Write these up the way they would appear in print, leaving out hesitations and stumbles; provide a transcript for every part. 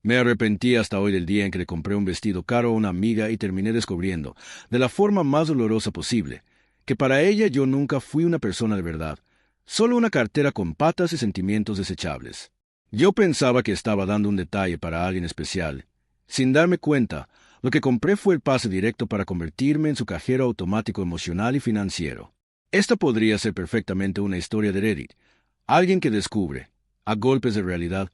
Me arrepentí hasta hoy del día en que le compré un vestido caro a una amiga y terminé descubriendo, de la forma más dolorosa posible, que para ella yo nunca fui una persona de verdad, solo una cartera con patas y sentimientos desechables. Yo pensaba que estaba dando un detalle para alguien especial. Sin darme cuenta, lo que compré fue el pase directo para convertirme en su cajero automático emocional y financiero. Esta podría ser perfectamente una historia de Reddit. Alguien que descubre, a golpes de realidad,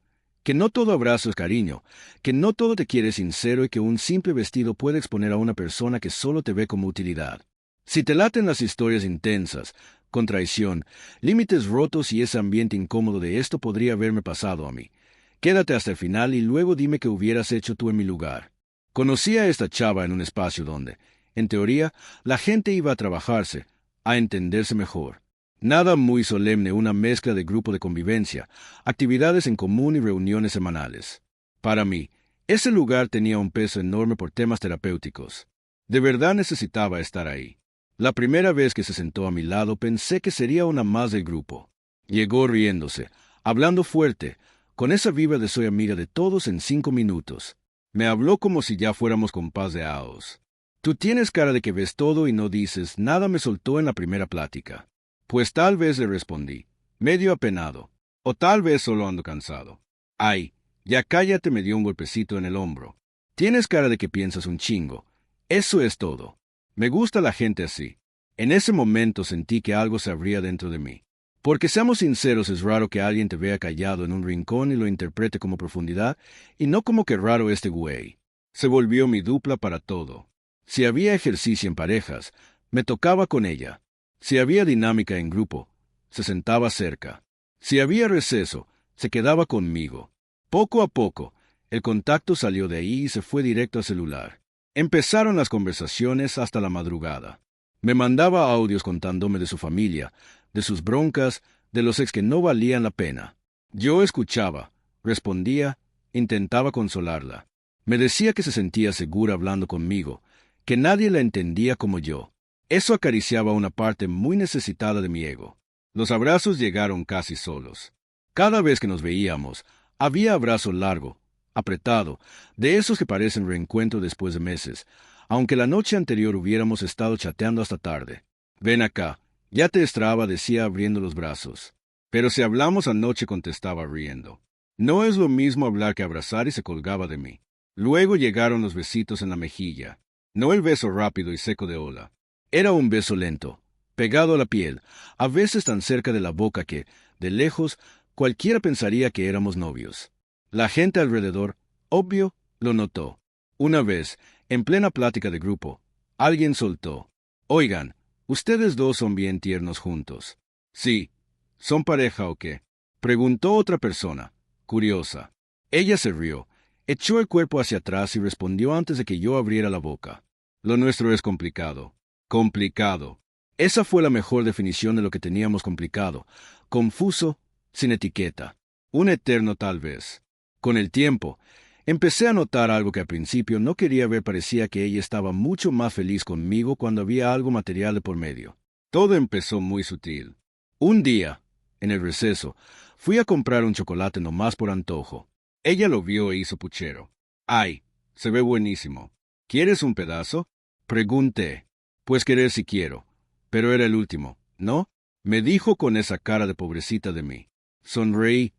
que no todo abrazo es cariño, que no todo te quiere sincero y que un simple vestido puede exponer a una persona que solo te ve como utilidad. Si te laten las historias intensas, con traición, límites rotos y ese ambiente incómodo de esto podría haberme pasado a mí, quédate hasta el final y luego dime qué hubieras hecho tú en mi lugar. Conocí a esta chava en un espacio donde, en teoría, la gente iba a trabajarse, a entenderse mejor. Nada muy solemne, una mezcla de grupo de convivencia, actividades en común y reuniones semanales. Para mí, ese lugar tenía un peso enorme por temas terapéuticos. De verdad necesitaba estar ahí. La primera vez que se sentó a mi lado pensé que sería una más del grupo. Llegó riéndose, hablando fuerte, con esa vibra de soy amiga de todos en 5 minutos. Me habló como si ya fuéramos compás de aos. Tú tienes cara de que ves todo y no dices nada, me soltó en la primera plática. Pues tal vez le respondí, medio apenado, o tal vez solo ando cansado. Ay, ya cállate, me dio un golpecito en el hombro. Tienes cara de que piensas un chingo. Eso es todo. Me gusta la gente así. En ese momento sentí que algo se abría dentro de mí. Porque seamos sinceros, es raro que alguien te vea callado en un rincón y lo interprete como profundidad, y no como que raro este güey. Se volvió mi dupla para todo. Si había ejercicio en parejas, me tocaba con ella. Si había dinámica en grupo, se sentaba cerca. Si había receso, se quedaba conmigo. Poco a poco, el contacto salió de ahí y se fue directo al celular. Empezaron las conversaciones hasta la madrugada. Me mandaba audios contándome de su familia, de sus broncas, de los ex que no valían la pena. Yo escuchaba, respondía, intentaba consolarla. Me decía que se sentía segura hablando conmigo, que nadie la entendía como yo. Eso acariciaba una parte muy necesitada de mi ego. Los abrazos llegaron casi solos. Cada vez que nos veíamos, había abrazo largo, apretado, de esos que parecen reencuentro después de meses, aunque la noche anterior hubiéramos estado chateando hasta tarde. Ven acá, ya te extrañaba, decía abriendo los brazos. Pero si hablamos anoche, contestaba riendo. No es lo mismo hablar que abrazar, y se colgaba de mí. Luego llegaron los besitos en la mejilla. No el beso rápido y seco de hola. Era un beso lento, pegado a la piel, a veces tan cerca de la boca que, de lejos, cualquiera pensaría que éramos novios. La gente alrededor, obvio, lo notó. Una vez, en plena plática de grupo, alguien soltó: «Oigan, ustedes dos son bien tiernos juntos». «Sí, ¿son pareja o qué?», preguntó otra persona, curiosa. Ella se rió, echó el cuerpo hacia atrás y respondió antes de que yo abriera la boca: «Lo nuestro es complicado». Complicado. Esa fue la mejor definición de lo que teníamos: complicado, confuso, sin etiqueta. Un eterno tal vez. Con el tiempo, empecé a notar algo que al principio no quería ver. Parecía que ella estaba mucho más feliz conmigo cuando había algo material de por medio. Todo empezó muy sutil. Un día, en el receso, fui a comprar un chocolate nomás por antojo. Ella lo vio e hizo puchero. «Ay, se ve buenísimo. ¿Quieres un pedazo?», pregunté. «Pues querer si quiero, pero era el último, ¿no?», me dijo con esa cara de pobrecita de mí. Sonreí,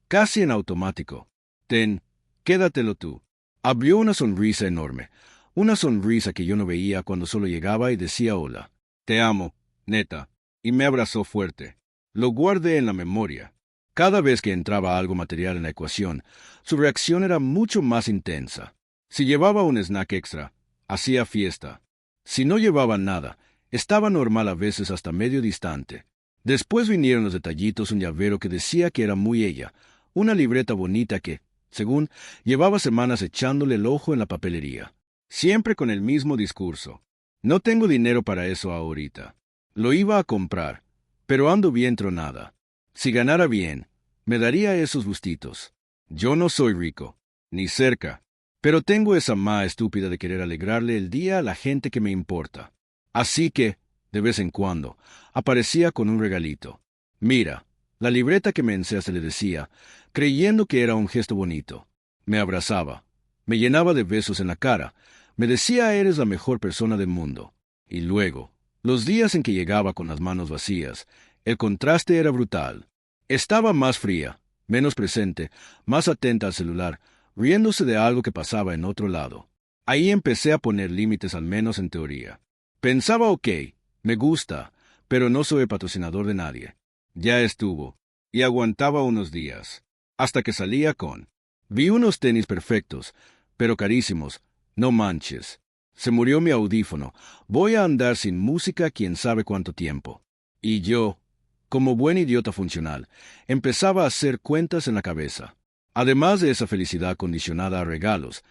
casi en automático. «Ten, quédatelo tú». Abrió una sonrisa enorme, una sonrisa que yo no veía cuando solo llegaba y decía hola. «Te amo, neta», y me abrazó fuerte. Lo guardé en la memoria. Cada vez que entraba algo material en la ecuación, su reacción era mucho más intensa. Si llevaba un snack extra, hacía fiesta. Si no llevaba nada, estaba normal, a veces hasta medio distante. Después vinieron los detallitos: un llavero que decía que era muy ella, una libreta bonita que, según, llevaba semanas echándole el ojo en la papelería. Siempre con el mismo discurso: «No tengo dinero para eso ahorita». Lo iba a comprar, pero ando bien tronada. Si ganara bien, me daría esos gustitos. Yo no soy rico, ni cerca, pero tengo esa estúpida de querer alegrarle el día a la gente que me importa. Así que, de vez en cuando, aparecía con un regalito. «Mira, la libreta que me enseñaste», le decía, creyendo que era un gesto bonito. Me abrazaba, me llenaba de besos en la cara, me decía eres la mejor persona del mundo. Y luego, los días en que llegaba con las manos vacías, el contraste era brutal. Estaba más fría, menos presente, más atenta al celular, riéndose de algo que pasaba en otro lado. Ahí empecé a poner límites al menos en teoría. Pensaba ok, me gusta, pero no soy patrocinador de nadie. Ya estuvo, y aguantaba unos días, hasta que salía con... Vi unos tenis perfectos, pero carísimos, no manches. Se murió mi audífono, voy a andar sin música quién sabe cuánto tiempo. Y yo, como buen idiota funcional, empezaba a hacer cuentas en la cabeza. Además de esa felicidad condicionada a regalos,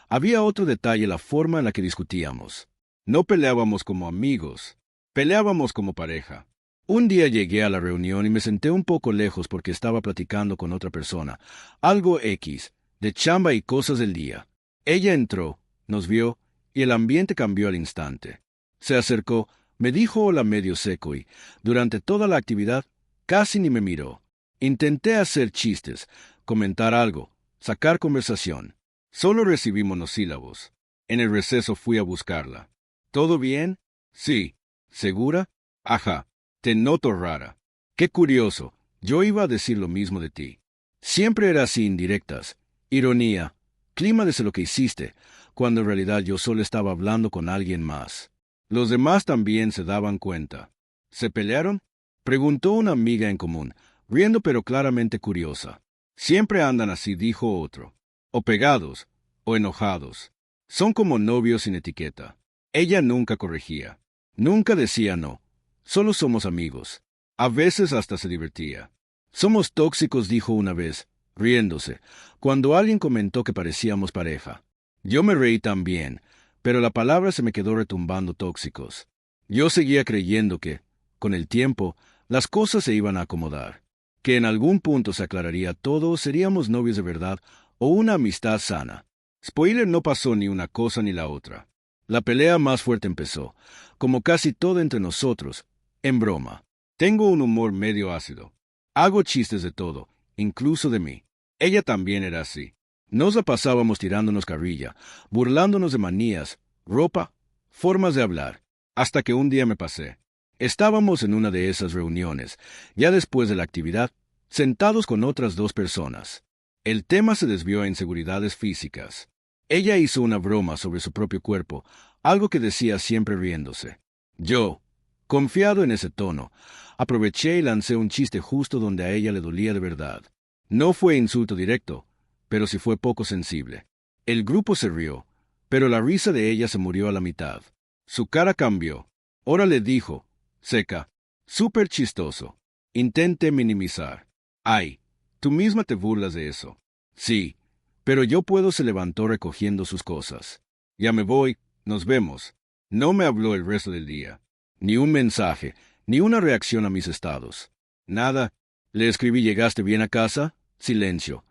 había otro detalle: la forma en la que discutíamos. No peleábamos como amigos, peleábamos como pareja. Un día llegué a la reunión y me senté un poco lejos porque estaba platicando con otra persona, algo X, de chamba y cosas del día. Ella entró, nos vio, y el ambiente cambió al instante. Se acercó, me dijo hola medio seco y, durante toda la actividad, casi ni me miró. Intenté hacer chistes, comentar algo, sacar conversación. Solo recibí monosílabos. En el receso fui a buscarla. ¿Todo bien? Sí. ¿Segura? Ajá. Te noto rara. Qué curioso. Yo iba a decir lo mismo de ti. Siempre era así, indirectas. Ironía. Clima de lo que hiciste, cuando en realidad yo solo estaba hablando con alguien más. Los demás también se daban cuenta. ¿Se pelearon? Preguntó una amiga en común, riendo pero claramente curiosa. Siempre andan así, dijo otro. O pegados, o enojados. Son como novios sin etiqueta. Ella nunca corregía. Nunca decía no. Solo somos amigos. A veces hasta se divertía. Somos tóxicos, dijo una vez, riéndose, cuando alguien comentó que parecíamos pareja. Yo me reí también, pero la palabra se me quedó retumbando: tóxicos. Yo seguía creyendo que, con el tiempo, las cosas se iban a acomodar, que en algún punto se aclararía todo, seríamos novios de verdad o una amistad sana. Spoiler: no pasó ni una cosa ni la otra. La pelea más fuerte empezó, como casi todo entre nosotros, en broma. Tengo un humor medio ácido. Hago chistes de todo, incluso de mí. Ella también era así. Nos la pasábamos tirándonos carrilla, burlándonos de manías, ropa, formas de hablar, hasta que un día me pasé. Estábamos en una de esas reuniones, ya después de la actividad, sentados con otras dos personas. El tema se desvió a inseguridades físicas. Ella hizo una broma sobre su propio cuerpo, algo que decía siempre riéndose. Yo, confiado en ese tono, aproveché y lancé un chiste justo donde a ella le dolía de verdad. No fue insulto directo, pero sí fue poco sensible. El grupo se rió, pero la risa de ella se murió a la mitad. Su cara cambió. Ahora le dijo, seca, súper chistoso. Intenté minimizar. Ay, tú misma te burlas de eso. Sí, pero yo puedo. Se levantó recogiendo sus cosas. Ya me voy, nos vemos. No me habló el resto del día. Ni un mensaje, ni una reacción a mis estados. Nada. Le escribí: ¿llegaste bien a casa? Silencio.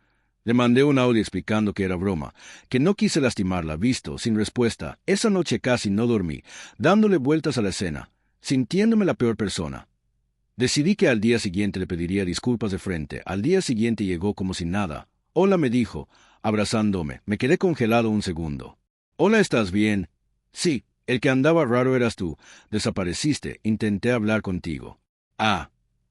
Le mandé un audio explicando que era broma, que no quise lastimarla. Visto, sin respuesta. Esa noche casi no dormí, dándole vueltas a la escena, sintiéndome la peor persona. Decidí que al día siguiente le pediría disculpas de frente. Al día siguiente llegó como si nada. Hola, me dijo, abrazándome. Me quedé congelado un segundo. Hola, ¿estás bien? Sí, el que andaba raro eras tú. Desapareciste, intenté hablar contigo. Ah.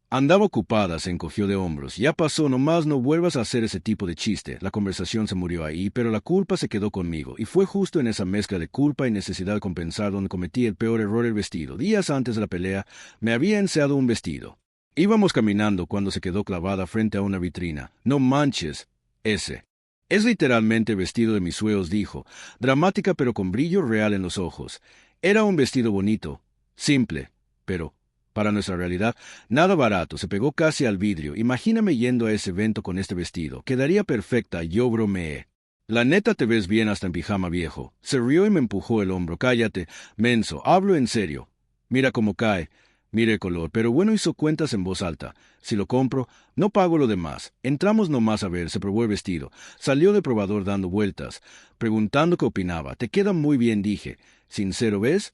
Andaba ocupada, se encogió de hombros. Ya pasó, nomás no vuelvas a hacer ese tipo de chiste. La conversación se murió ahí, pero la culpa se quedó conmigo, y fue justo en esa mezcla de culpa y necesidad de compensar donde cometí el peor error: el vestido. Días antes de la pelea, me había enseado un vestido. Íbamos caminando cuando se quedó clavada frente a una vitrina. No manches, ese. Es literalmente el vestido de mis sueños, dijo, dramática pero con brillo real en los ojos. Era un vestido bonito, simple, pero... para nuestra realidad, nada barato. Se pegó casi al vidrio. Imagíname yendo a ese evento con este vestido. Quedaría perfecta. Yo bromeé. La neta, te ves bien hasta en pijama, viejo. Se rió y me empujó el hombro. Cállate, menso. Hablo en serio. Mira cómo cae. Mira el color. Pero bueno, hizo cuentas en voz alta. Si lo compro, no pago lo demás. Entramos nomás a ver. Se probó el vestido. Salió de probador dando vueltas, preguntando qué opinaba. Te queda muy bien, dije. Sincero, ¿ves?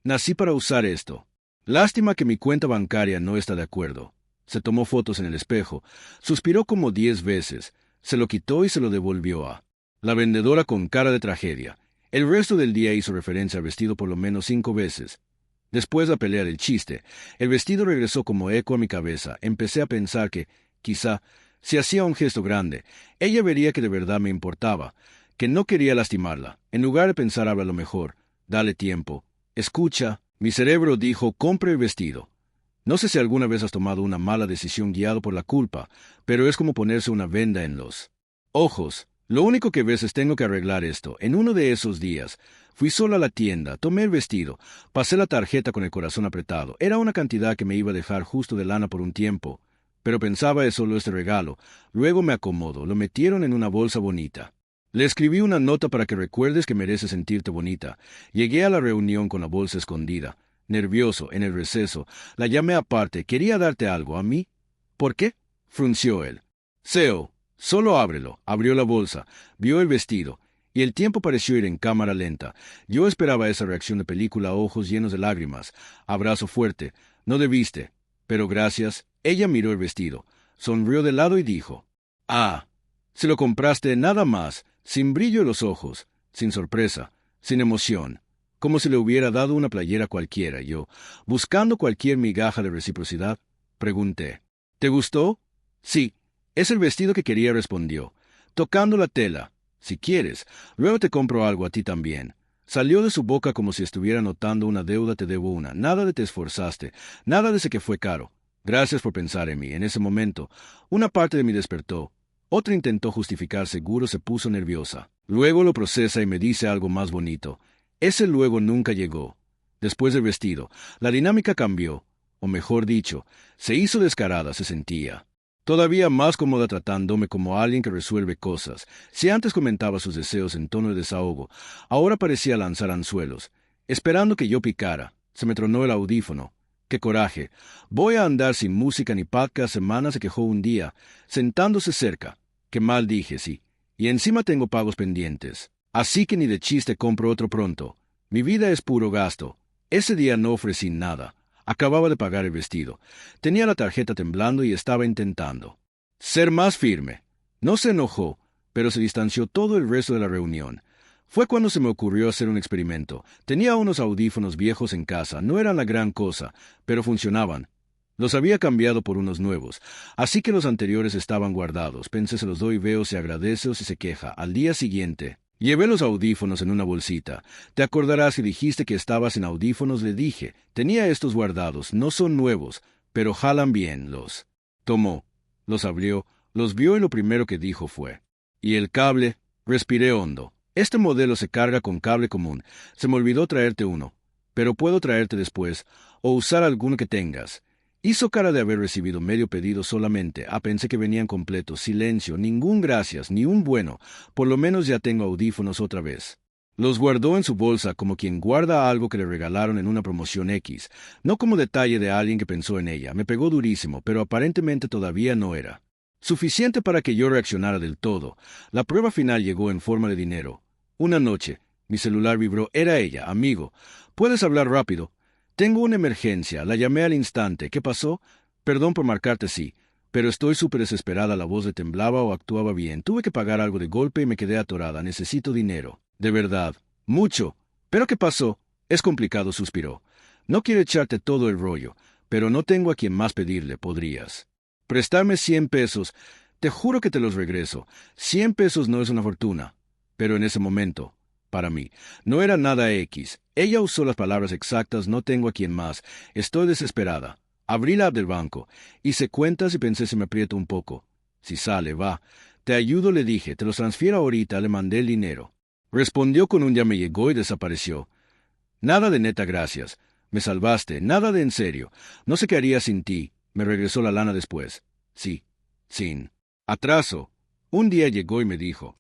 Nací para usar esto. Lástima que mi cuenta bancaria no está de acuerdo. Se tomó fotos en el espejo, suspiró como 10 veces, se lo quitó y se lo devolvió a La vendedora con cara de tragedia. El resto del día hizo referencia al vestido por lo menos 5 veces. Después de la pelea del chiste, el vestido regresó como eco a mi cabeza. Empecé a pensar que, quizá, si hacía un gesto grande, ella vería que de verdad me importaba, que no quería lastimarla. En lugar de pensar, habla lo mejor, dale tiempo, escucha. Mi cerebro dijo, compre el vestido. No sé si alguna vez has tomado una mala decisión guiado por la culpa, pero es como ponerse una venda en los ojos. Lo único que ves es tengo que arreglar esto. En uno de esos días, fui solo a la tienda, tomé el vestido, pasé la tarjeta con el corazón apretado. Era una cantidad que me iba a dejar justo de lana por un tiempo, pero pensaba es solo este regalo. Luego me acomodo, lo metieron en una bolsa bonita. Le escribí una nota para que recuerdes que mereces sentirte bonita. Llegué a la reunión con la bolsa escondida. Nervioso, en el receso, la llamé aparte. ¿Quería darte algo a mí? ¿Por qué? Frunció él. Seo, solo ábrelo. Abrió la bolsa, vio el vestido, y el tiempo pareció ir en cámara lenta. Yo esperaba esa reacción de película, ojos llenos de lágrimas. Abrazo fuerte. No debiste. Pero gracias. Ella miró el vestido, sonrió de lado y dijo, «Ah, se lo compraste nada más, sin brillo en los ojos, sin sorpresa, sin emoción, como si le hubiera dado una playera cualquiera». Yo, buscando cualquier migaja de reciprocidad, pregunté, «¿Te gustó?» «Sí, es el vestido que quería», respondió, tocando la tela. «Si quieres, luego te compro algo a ti también». Salió de su boca como si estuviera notando una deuda, te debo una, nada de te esforzaste, nada de ese que fue caro. Gracias por pensar en mí. En ese momento, una parte de mí despertó. Otra intentó justificar, seguro se puso nerviosa. Luego lo procesa y me dice algo más bonito. Ese luego nunca llegó. Después del vestido, la dinámica cambió, o mejor dicho, se hizo descarada, se sentía todavía más cómoda tratándome como alguien que resuelve cosas. Si antes comentaba sus deseos en tono de desahogo, ahora parecía lanzar anzuelos, esperando que yo picara. Se me tronó el audífono. ¡Qué coraje! Voy a andar sin música ni podcast semanas, se quejó un día, sentándose cerca. Qué mal dije, sí. Y encima tengo pagos pendientes. Así que ni de chiste compro otro pronto. Mi vida es puro gasto. Ese día no ofrecí nada. Acababa de pagar el vestido. Tenía la tarjeta temblando y estaba intentando ser más firme. No se enojó, pero se distanció todo el resto de la reunión. Fue cuando se me ocurrió hacer un experimento. Tenía unos audífonos viejos en casa, no eran la gran cosa, pero funcionaban. Los había cambiado por unos nuevos, así que los anteriores estaban guardados. Pensé, se los doy y veo si agradece o si se queja. Al día siguiente, llevé los audífonos en una bolsita. Te acordarás que dijiste que estaba sin audífonos, le dije. Tenía estos guardados, no son nuevos, pero jalan bien. Los tomó, los abrió, los vio y lo primero que dijo fue, ¿y el cable? Respiré hondo. Este modelo se carga con cable común. Se me olvidó traerte uno, pero puedo traerte después, o usar alguno que tengas. Hizo cara de haber recibido medio pedido solamente. Pensé que venían completos. Silencio, ningún gracias, ni un bueno. Por lo menos ya tengo audífonos otra vez. Los guardó en su bolsa como quien guarda algo que le regalaron en una promoción X, no como detalle de alguien que pensó en ella. Me pegó durísimo, pero aparentemente todavía no era suficiente para que yo reaccionara del todo. La prueba final llegó en forma de dinero. Una noche, mi celular vibró. Era ella. Amigo, ¿puedes hablar rápido? Tengo una emergencia. La llamé al instante. ¿Qué pasó? Perdón por marcarte, sí, pero estoy súper desesperada. La voz le temblaba o actuaba bien. Tuve que pagar algo de golpe y me quedé atorada. Necesito dinero. De verdad. Mucho. ¿Pero qué pasó? Es complicado, suspiró. No quiero echarte todo el rollo, pero no tengo a quien más pedirle. ¿Podrías prestarme 100 pesos? Te juro que te los regreso. 100 pesos no es una fortuna. Pero en ese momento, para mí, no era nada X. Ella usó las palabras exactas, no tengo a quien más. Estoy desesperada. Abrí la app del banco. Hice cuentas y pensé si me aprieto un poco. Si sale, va. Te ayudo, le dije. Te los transfiero ahorita. Le mandé el dinero. Respondió con un ya me llegó y desapareció. Nada de neta, gracias. Me salvaste. Nada de en serio. No sé qué haría sin ti. Me regresó la lana después. Sí. Sin atraso. Un día llegó y me dijo,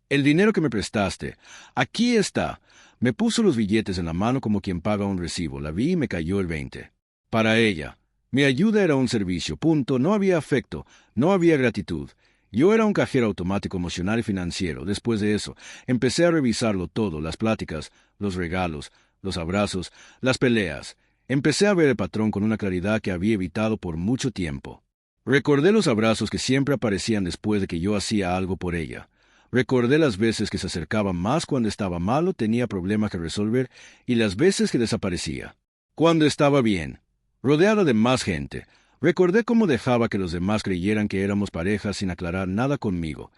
el dinero que me prestaste. Aquí está. Me puso los billetes en la mano como quien paga un recibo. La vi y me cayó el 20. Para ella, mi ayuda era un servicio. Punto. No había afecto. No había gratitud. Yo era un cajero automático emocional y financiero. Después de eso, empecé a revisarlo todo, las pláticas, los regalos, los abrazos, las peleas. Empecé a ver el patrón con una claridad que había evitado por mucho tiempo. Recordé los abrazos que siempre aparecían después de que yo hacía algo por ella. Recordé las veces que se acercaba más cuando estaba malo, tenía problemas que resolver, y las veces que desaparecía. Cuando estaba bien, rodeada de más gente, recordé cómo dejaba que los demás creyeran que éramos pareja sin aclarar nada conmigo.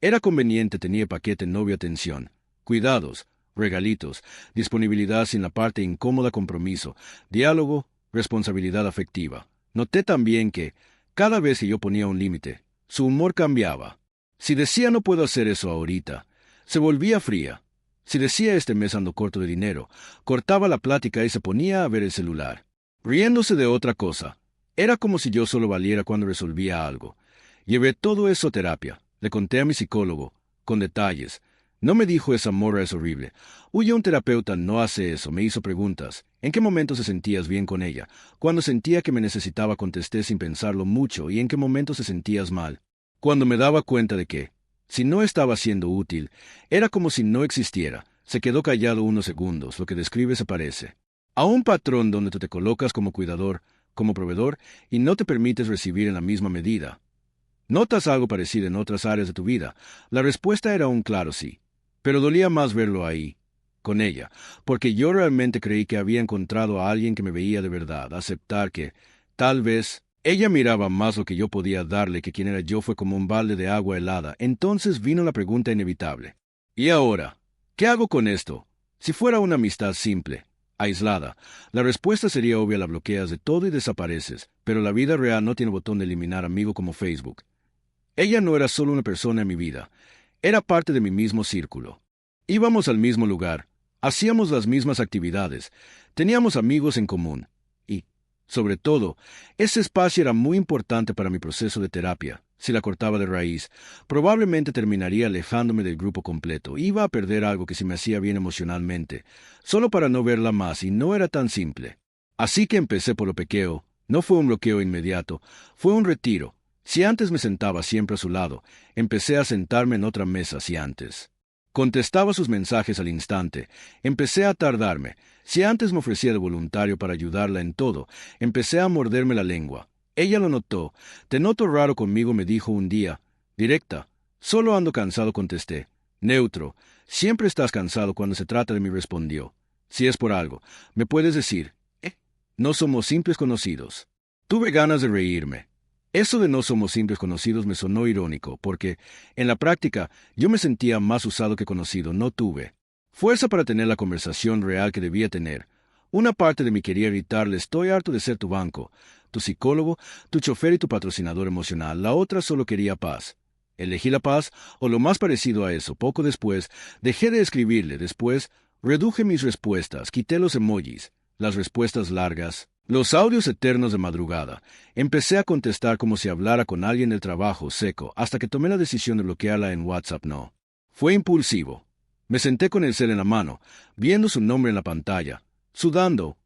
Era conveniente, tenía paquete, novio, atención, cuidados, regalitos, disponibilidad sin la parte incómoda, compromiso, diálogo, responsabilidad afectiva. Noté también que, cada vez que yo ponía un límite, su humor cambiaba. Si decía no puedo hacer eso ahorita, se volvía fría. Si decía este mes ando corto de dinero, cortaba la plática y se ponía a ver el celular, riéndose de otra cosa. Era como si yo solo valiera cuando resolvía algo. Llevé todo eso a terapia. Le conté a mi psicólogo, con detalles. No me dijo esa morra es horrible. Huye, un terapeuta no hace eso. Me hizo preguntas. ¿En qué momento se sentías bien con ella? Cuando sentía que me necesitaba, contesté sin pensarlo mucho. ¿Y en qué momento se sentías mal? Cuando me daba cuenta de que, si no estaba siendo útil, era como si no existiera. Se quedó callado unos segundos. Lo que describe se parece a un patrón donde tú te colocas como cuidador, como proveedor, y no te permites recibir en la misma medida. ¿Notas algo parecido en otras áreas de tu vida? La respuesta era un claro sí. Pero dolía más verlo ahí, con ella, porque yo realmente creí que había encontrado a alguien que me veía de verdad. Aceptar que, tal vez, ella miraba más lo que yo podía darle que quien era yo fue como un balde de agua helada. Entonces vino la pregunta inevitable. ¿Y ahora? ¿Qué hago con esto? Si fuera una amistad simple, aislada, la respuesta sería obvia: la bloqueas de todo y desapareces. Pero la vida real no tiene botón de eliminar amigo como Facebook. Ella no era solo una persona en mi vida, era parte de mi mismo círculo. Íbamos al mismo lugar, hacíamos las mismas actividades, teníamos amigos en común. Y, sobre todo, ese espacio era muy importante para mi proceso de terapia. Si la cortaba de raíz, probablemente terminaría alejándome del grupo completo. Iba a perder algo que se me hacía bien emocionalmente, solo para no verla más, y no era tan simple. Así que empecé por lo pequeño. No fue un bloqueo inmediato, fue un retiro. Si antes me sentaba siempre a su lado, empecé a sentarme en otra mesa. Si antes contestaba sus mensajes al instante, empecé a tardarme. Si antes me ofrecía de voluntario para ayudarla en todo, empecé a morderme la lengua. Ella lo notó. Te noto raro conmigo, me dijo un día. Directa. Solo ando cansado, contesté. Neutro. Siempre estás cansado cuando se trata de mí, respondió. Si es por algo, me puedes decir. No somos simples conocidos. Tuve ganas de reírme. Eso de no somos simples conocidos me sonó irónico, porque, en la práctica, yo me sentía más usado que conocido. No tuve fuerza para tener la conversación real que debía tener. Una parte de mí quería gritarle: estoy harto de ser tu banco, tu psicólogo, tu chofer y tu patrocinador emocional. La otra solo quería paz. Elegí la paz, o lo más parecido a eso. Poco después, dejé de escribirle. Después, reduje mis respuestas, quité los emojis, las respuestas largas, los audios eternos de madrugada. Empecé a contestar como si hablara con alguien del trabajo, seco, hasta que tomé la decisión de bloquearla en WhatsApp. No. Fue impulsivo. Me senté con el cel en la mano, viendo su nombre en la pantalla, sudando.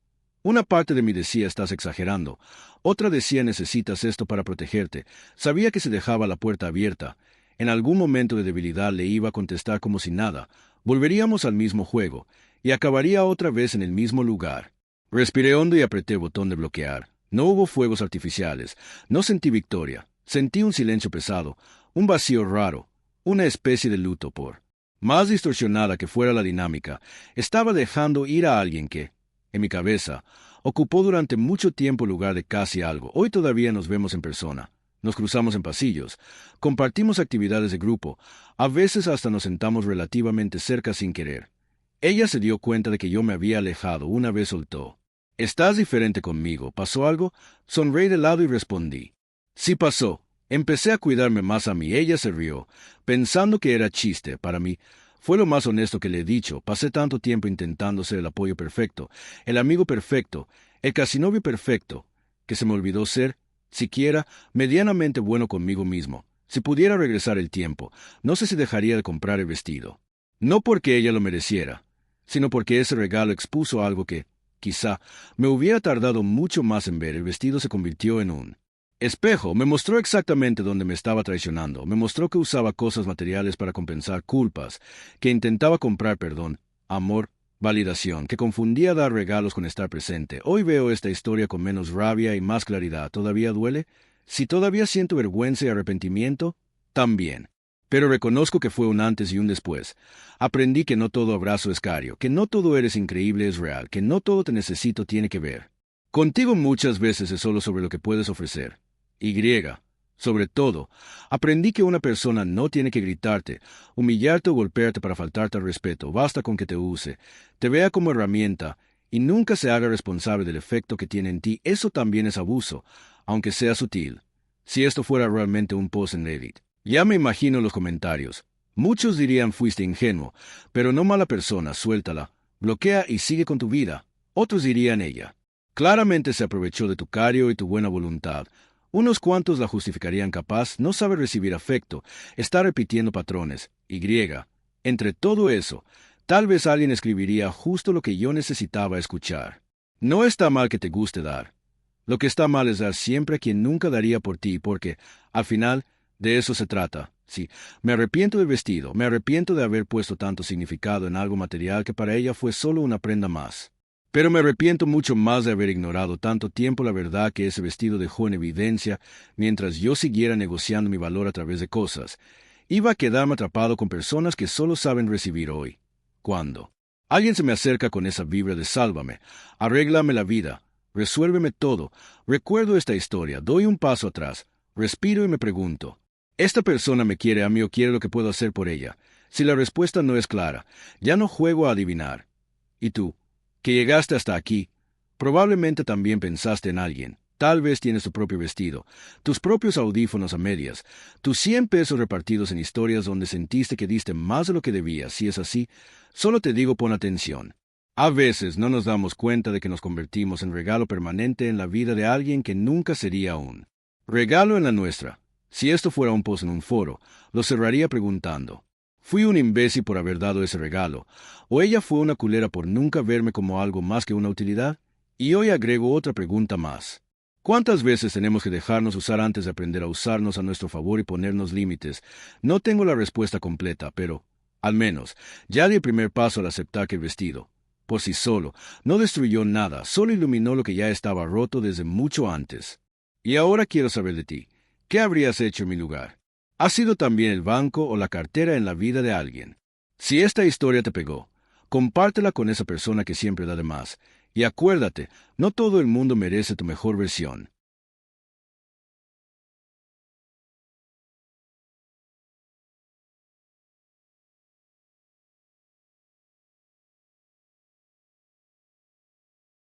Una parte de mí decía: estás exagerando. Otra decía: necesitas esto para protegerte. Sabía que si dejaba la puerta abierta, en algún momento de debilidad le iba a contestar como si nada. Volveríamos al mismo juego, y acabaría otra vez en el mismo lugar. Respiré hondo y apreté el botón de bloquear. No hubo fuegos artificiales. No sentí victoria. Sentí un silencio pesado, un vacío raro, una especie de luto por más distorsionada que fuera la dinámica. Estaba dejando ir a alguien que, en mi cabeza, ocupó durante mucho tiempo el lugar de casi algo. Hoy todavía nos vemos en persona. Nos cruzamos en pasillos. Compartimos actividades de grupo. A veces hasta nos sentamos relativamente cerca sin querer. Ella se dio cuenta de que yo me había alejado. Una vez soltó: estás diferente conmigo. ¿Pasó algo? Sonreí de lado y respondí: sí pasó. Empecé a cuidarme más a mí. Ella se rió, pensando que era chiste. Para mí, fue lo más honesto que le he dicho. Pasé tanto tiempo intentando ser el apoyo perfecto, el amigo perfecto, el casi novio perfecto, que se me olvidó ser, siquiera, medianamente bueno conmigo mismo. Si pudiera regresar el tiempo, no sé si dejaría de comprar el vestido. No porque ella lo mereciera, sino porque ese regalo expuso algo que, quizá, me hubiera tardado mucho más en ver. El vestido se convirtió en un espejo. Me mostró exactamente dónde me estaba traicionando. Me mostró que usaba cosas materiales para compensar culpas, que intentaba comprar perdón, amor, validación, que confundía dar regalos con estar presente. Hoy veo esta historia con menos rabia y más claridad. ¿Todavía duele? Si todavía siento vergüenza y arrepentimiento, también. Pero reconozco que fue un antes y un después. Aprendí que no todo abrazo es cario, que no todo eres increíble es real, que no todo te necesito tiene que ver. Contigo muchas veces es solo sobre lo que puedes ofrecer. Y, sobre todo, aprendí que una persona no tiene que gritarte, humillarte o golpearte para faltarte al respeto, basta con que te use, te vea como herramienta y nunca se haga responsable del efecto que tiene en ti. Eso también es abuso, aunque sea sutil. Si esto fuera realmente un post en Reddit. Ya me imagino los comentarios. Muchos dirían fuiste ingenuo, pero no mala persona, suéltala, bloquea y sigue con tu vida. Otros dirían ella. Claramente se aprovechó de tu cario y tu buena voluntad. Unos cuantos la justificarían capaz, no sabe recibir afecto, está repitiendo patrones. Y, entre todo eso, tal vez alguien escribiría justo lo que yo necesitaba escuchar. No está mal que te guste dar. Lo que está mal es dar siempre a quien nunca daría por ti, porque, al final, de eso se trata. Sí, me arrepiento del vestido, me arrepiento de haber puesto tanto significado en algo material que para ella fue solo una prenda más. Pero me arrepiento mucho más de haber ignorado tanto tiempo la verdad que ese vestido dejó en evidencia mientras yo siguiera negociando mi valor a través de cosas. Iba a quedarme atrapado con personas que solo saben recibir hoy. ¿Cuándo? Alguien se me acerca con esa vibra de sálvame, arréglame la vida, resuélveme todo. Recuerdo esta historia, doy un paso atrás, respiro y me pregunto, ¿esta persona me quiere a mí o quiere lo que puedo hacer por ella? Si la respuesta no es clara, ya no juego a adivinar. ¿Y tú? Que llegaste hasta aquí, probablemente también pensaste en alguien. Tal vez tienes tu propio vestido, tus propios audífonos a medias, tus 100 pesos repartidos en historias donde sentiste que diste más de lo que debías. Si es así, solo te digo pon atención. A veces no nos damos cuenta de que nos convertimos en regalo permanente en la vida de alguien que nunca sería un regalo en la nuestra. Si esto fuera un post en un foro, lo cerraría preguntando, ¿fui un imbécil por haber dado ese regalo? ¿O ella fue una culera por nunca verme como algo más que una utilidad? Y hoy agrego otra pregunta más. ¿Cuántas veces tenemos que dejarnos usar antes de aprender a usarnos a nuestro favor y ponernos límites? No tengo la respuesta completa, pero, al menos, ya di el primer paso al aceptar que el vestido, por sí solo, no destruyó nada, solo iluminó lo que ya estaba roto desde mucho antes. Y ahora quiero saber de ti. ¿Qué habrías hecho en mi lugar? ¿Ha sido también el banco o la cartera en la vida de alguien? Si esta historia te pegó, compártela con esa persona que siempre da de más. Y acuérdate, no todo el mundo merece tu mejor versión.